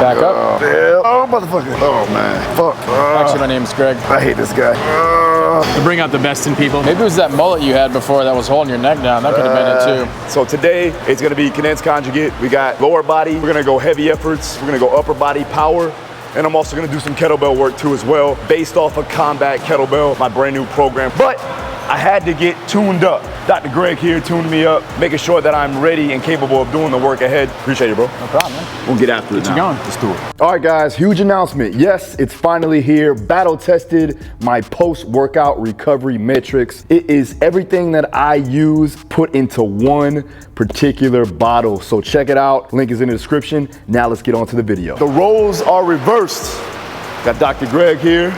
Back up. Yeah. Oh, motherfucker. Oh, man. Fuck. Actually, my name's Greg. I hate this guy. To bring out the best in people. Maybe it was that mullet you had before that was holding your neck down. That could have been it too. So today, it's going to be condensed conjugate. We got lower body. We're going to go heavy efforts. We're going to go upper body power. And I'm also going to do some kettlebell work too as well, based off of Combat Kettlebell, my brand new program. But I had to get tuned up. Dr. Greg here tuned me up, making sure that I'm ready and capable of doing the work ahead. Appreciate it, bro. No problem, man. We'll get after it now. Get you going. Let's do it. All right, guys, huge announcement. Yes, it's finally here. Battle tested my post-workout recovery matrix. It is everything that I use put into one particular bottle. So check it out. Link is in the description. Now let's get on to the video. The roles are reversed. Got Dr. Greg here.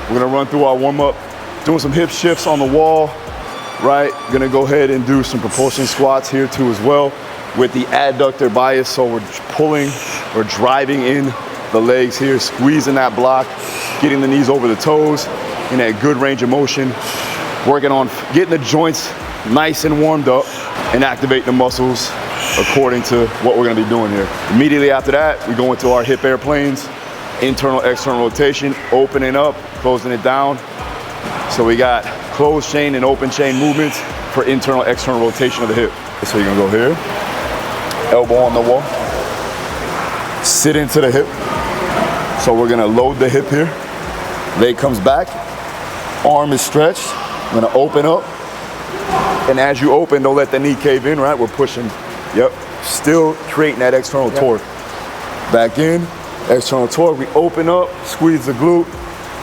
We're gonna run through our warm-up, doing some hip shifts on the wall. Right, gonna go ahead and do some propulsion squats here too as well with the adductor bias. So we're pulling or driving in the legs here, squeezing that block, getting the knees over the toes in that good range of motion, working on getting the joints nice and warmed up and activate the muscles according to what we're gonna be doing here. Immediately after that, we go into our hip airplanes, internal, external rotation, opening up, closing it down. So we got closed chain and open chain movements for internal, external rotation of the hip. So you're gonna go here, elbow on the wall, sit into the hip. So we're gonna load the hip here. Leg comes back, arm is stretched. I'm gonna open up. And as you open, don't let the knee cave in, right? We're pushing, yep. Still creating that external torque. Back in, external torque. We open up, squeeze the glute.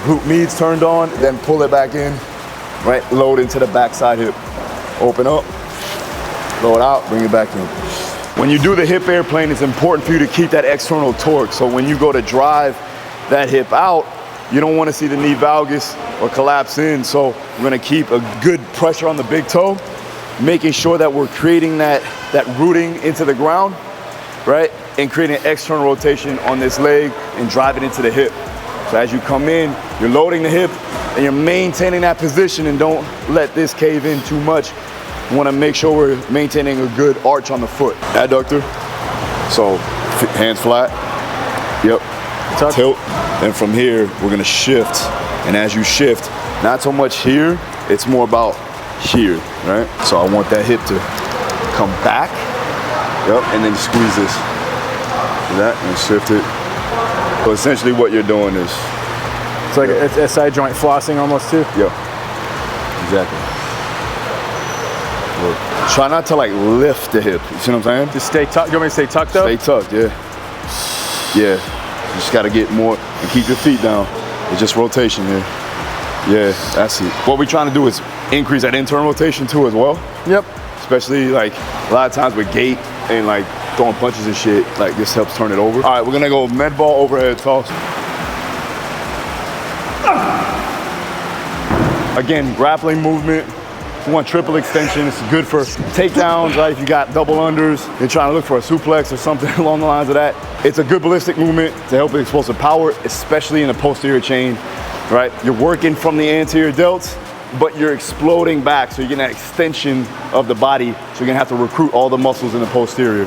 Glute meads turned on, then pull it back in, right? Load into the backside hip. Open up, load out, bring it back in. When you do the hip airplane, it's important for you to keep that external torque. So when you go to drive that hip out, you don't want to see the knee valgus or collapse in. So we're gonna keep a good pressure on the big toe, making sure that we're creating that rooting into the ground, right? And creating an external rotation on this leg and drive it into the hip. So as you come in, you're loading the hip and you're maintaining that position, and don't let this cave in too much. You wanna make sure we're maintaining a good arch on the foot. Adductor, so hands flat, yep, tuck. Tilt. And from here, we're gonna shift. And as you shift, not so much here, it's more about here, right? So I want that hip to come back, yep, and then squeeze this. Do that and shift it. So essentially what you're doing is... It's like a side joint flossing almost too? Yeah, exactly. Look. Try not to like lift the hip, you see what I'm saying? Just stay tucked. You want me to stay tucked though? Stay tucked, yeah. Yeah, you just gotta get more and keep your feet down. It's just rotation here. Yeah, that's it. What we're trying to do is increase that internal rotation too as well. Yep. Especially like a lot of times with gait and like throwing punches and shit, like this helps turn it over. All right, we're gonna go med ball overhead toss. Again, grappling movement. We want triple extension. It's good for takedowns, right? If you got double unders, you're trying to look for a suplex or something along the lines of that. It's a good ballistic movement to help with explosive power, especially in the posterior chain, right? You're working from the anterior delts, but you're exploding back, so you're getting that extension of the body, so you're gonna have to recruit all the muscles in the posterior.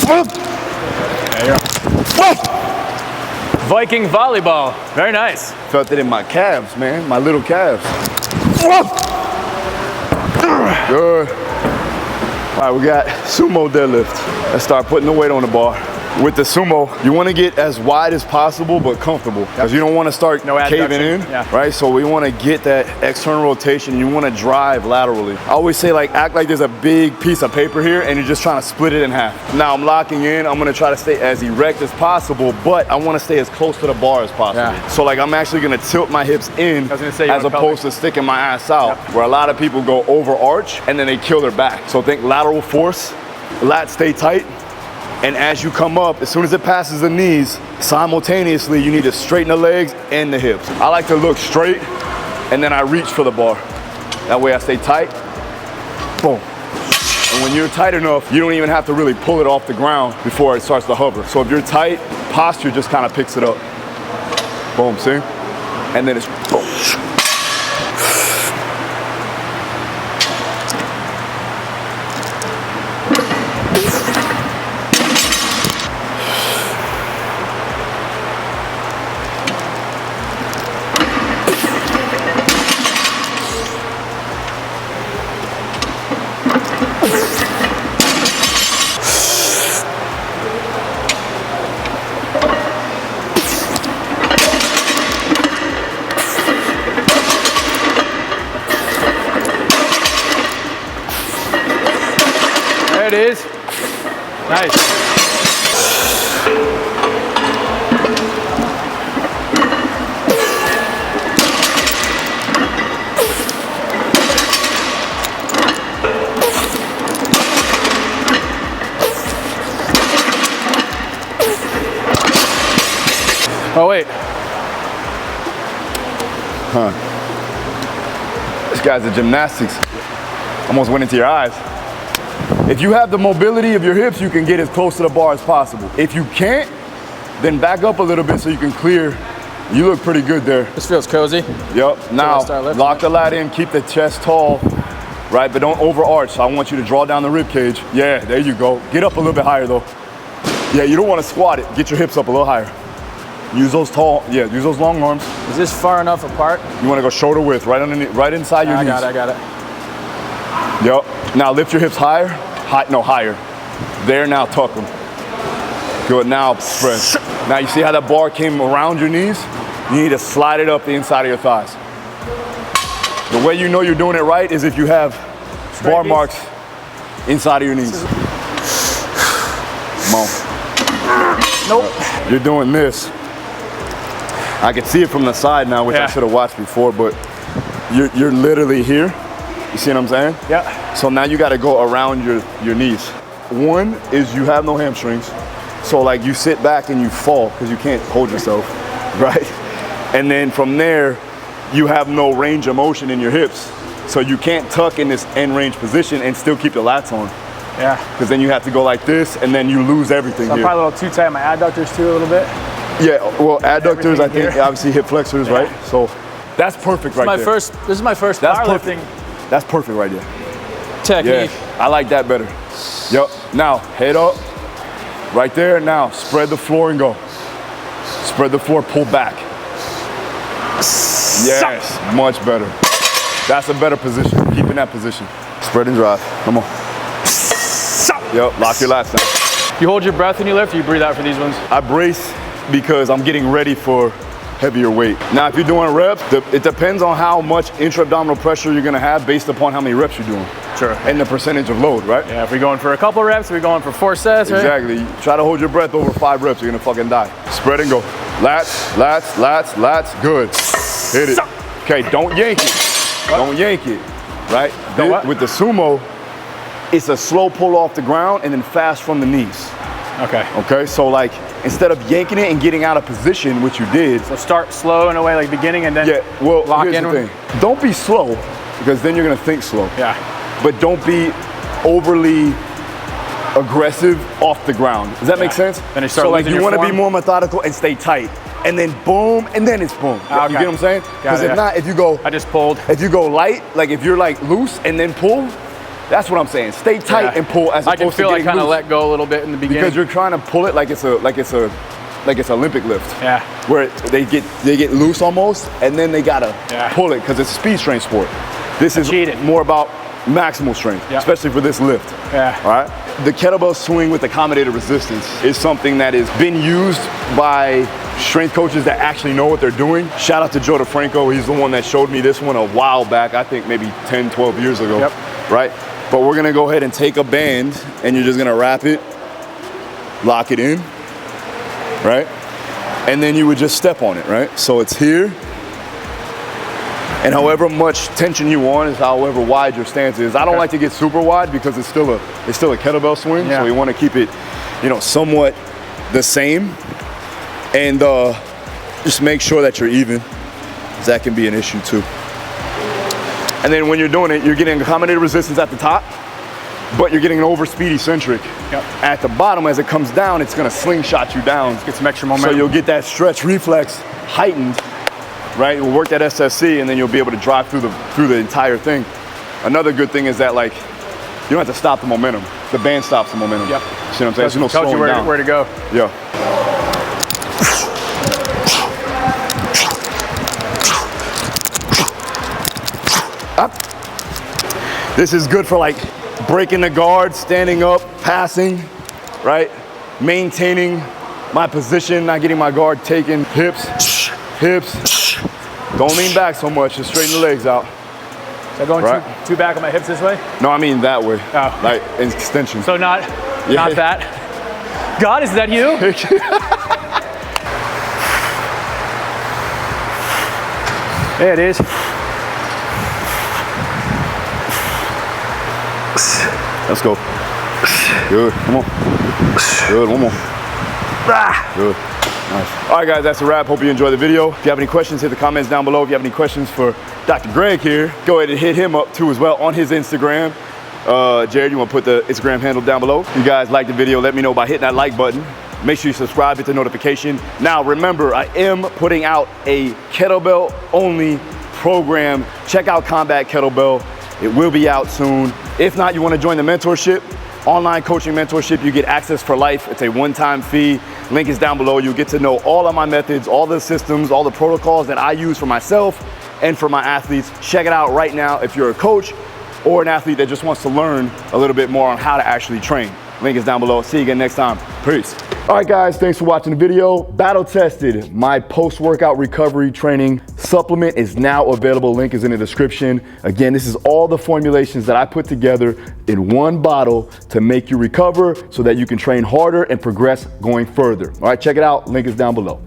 There you go. Viking volleyball, very nice. Felt it in my calves, man, my little calves. Good. All right, we got sumo deadlift. Let's start putting the weight on the bar. With the sumo, you want to get as wide as possible, but comfortable. Because you don't want to start caving in, right? So we want to get that external rotation. You want to drive laterally. I always say, like, act like there's a big piece of paper here and you're just trying to split it in half. Now I'm locking in. I'm going to try to stay as erect as possible, but I want to stay as close to the bar as possible. Yeah. So like I'm actually going to tilt my hips in as opposed to sticking my ass out, where a lot of people go over arch and then they kill their back. So think lateral force, lats stay tight. And as you come up, as soon as it passes the knees, simultaneously you need to straighten the legs and the hips. I like to look straight and then I reach for the bar. That way I stay tight, boom. And when you're tight enough, you don't even have to really pull it off the ground before it starts to hover. So if you're tight, posture just kind of picks it up. Boom, see? And then it's boom. Nice. Oh wait. Huh. This guy's a gymnastics. Almost went into your eyes. If you have the mobility of your hips, you can get as close to the bar as possible. If you can't, then back up a little bit so you can clear. You look pretty good there. This feels cozy. Yep. Now, lock the lat in, keep the chest tall, right? But don't overarch. I want you to draw down the rib cage. Yeah, there you go. Get up a little bit higher though. Yeah, you don't want to squat it. Get your hips up a little higher. Use those use those long arms. Is this far enough apart? You want to go shoulder width, right underneath, right inside your knees. I got it. Yep. Now lift your hips higher. Higher. There, now tuck them. Good, now spread. Now you see how that bar came around your knees? You need to slide it up the inside of your thighs. The way you know you're doing it right is if you have bar marks inside of your knees. Come on. Nope. You're doing this. I can see it from the side now, which I should have watched before, but you're literally here. You see what I'm saying? Yeah. So now you got to go around your knees. One is you have no hamstrings. So like you sit back and you fall because you can't hold yourself, right? And then from there, you have no range of motion in your hips. So you can't tuck in this end range position and still keep the lats on. Yeah. Because then you have to go like this and then you lose everything here. I'm probably a little too tight. My adductors too a little bit. Yeah, well, adductors, I think, obviously hip flexors, right? So that's perfect right there. This is my first powerlifting. That's perfect right there. Technique. Yeah, I like that better. Yep. Now, head up. Right there. Now, spread the floor and go. Spread the floor, pull back. Yes, much better. That's a better position. Keep in that position. Spread and drive. Come on. Yep, lock your lats down. You hold your breath when you lift, or you breathe out for these ones? I brace because I'm getting ready for heavier weight. Now, if you're doing reps, it depends on how much intra-abdominal pressure you're gonna have based upon how many reps you're doing. Sure. And the percentage of load, right? Yeah, if we're going for a couple reps, we're going for 4 sets, right? Exactly. Try to hold your breath over 5 reps, you're gonna fucking die. Spread and go. Lats, lats, lats, lats, good. Hit it. Okay, don't yank it. Don't yank it, right? With the sumo, it's a slow pull off the ground and then fast from the knees. Okay. Okay, so like, instead of yanking it and getting out of position, which you did. So start slow in a way, like beginning, and then lock in. The thing. Don't be slow, because then you're gonna think slow. Yeah. But don't be overly aggressive off the ground. Does that make sense? Then you start so like you want to form. be more methodical and stay tight, and then boom, and then it's boom. Okay. You get what I'm saying? Because if not, if you go, I just pulled. If you go light, like if you're like loose and then pull, that's what I'm saying. Stay tight and pull as opposed to getting loose. I can feel I kind of let go a little bit in the beginning. Because you're trying to pull it like it's Olympic lift. Yeah. Where they get loose almost, and then they gotta pull it because it's a speed strength sport. This is more about maximal strength, especially for this lift. Yeah. All right. The kettlebell swing with accommodated resistance is something that has been used by strength coaches that actually know what they're doing. Shout out to Joe DeFranco. He's the one that showed me this one a while back. I think maybe 10, 12 years ago. Yep. Right. But we're gonna go ahead and take a band and you're just gonna wrap it, lock it in, right? And then you would just step on it, right? So it's here. And however much tension you want is however wide your stance is. I don't like to get super wide because it's still a kettlebell swing. So we want to keep it, somewhat the same. And just make sure that you're even, because that can be an issue too. And then when you're doing it, you're getting accommodated resistance at the top, but you're getting an over speed eccentric. At the bottom, as it comes down, it's gonna slingshot you down. Get some extra momentum. So you'll get that stretch reflex heightened, right? You'll work that SSC, and then you'll be able to drive through the entire thing. Another good thing is that like, you don't have to stop the momentum. The band stops the momentum. Yep. See what I'm saying? There's no tells you slowing down. where to go. Yeah. Up. This is good for like breaking the guard, standing up, passing, right? Maintaining my position, not getting my guard taken. Hips, hips. Don't lean back so much, just straighten the legs out. So going too back on my hips this way? No, I mean that way. Oh. Like extension. So not that? God, is that you? There it is. Let's go. Good, come on. Good, one more. Good, nice. All right, guys, that's a wrap. Hope you enjoyed the video. If you have any questions, hit the comments down below. If you have any questions for Dr. Greg here, go ahead and hit him up too as well on his Instagram. Jared, you want to put the Instagram handle down below? If you guys like the video, let me know by hitting that like button. Make sure you subscribe, hit the notification. Now, remember, I am putting out a kettlebell only program. Check out Combat Kettlebell. It will be out soon. If not, you want to join the mentorship, online coaching mentorship. You get access for life. It's a one-time fee. Link is down below. You'll get to know all of my methods, all the systems, all the protocols that I use for myself and for my athletes. Check it out right now if you're a coach or an athlete that just wants to learn a little bit more on how to actually train. Link is down below. See you again next time. Peace. All right, guys, thanks for watching the video. Battle Tested, my post-workout recovery training supplement is now available. Link is in the description. Again, this is all the formulations that I put together in one bottle to make you recover so that you can train harder and progress going further. All right, check it out. Link is down below.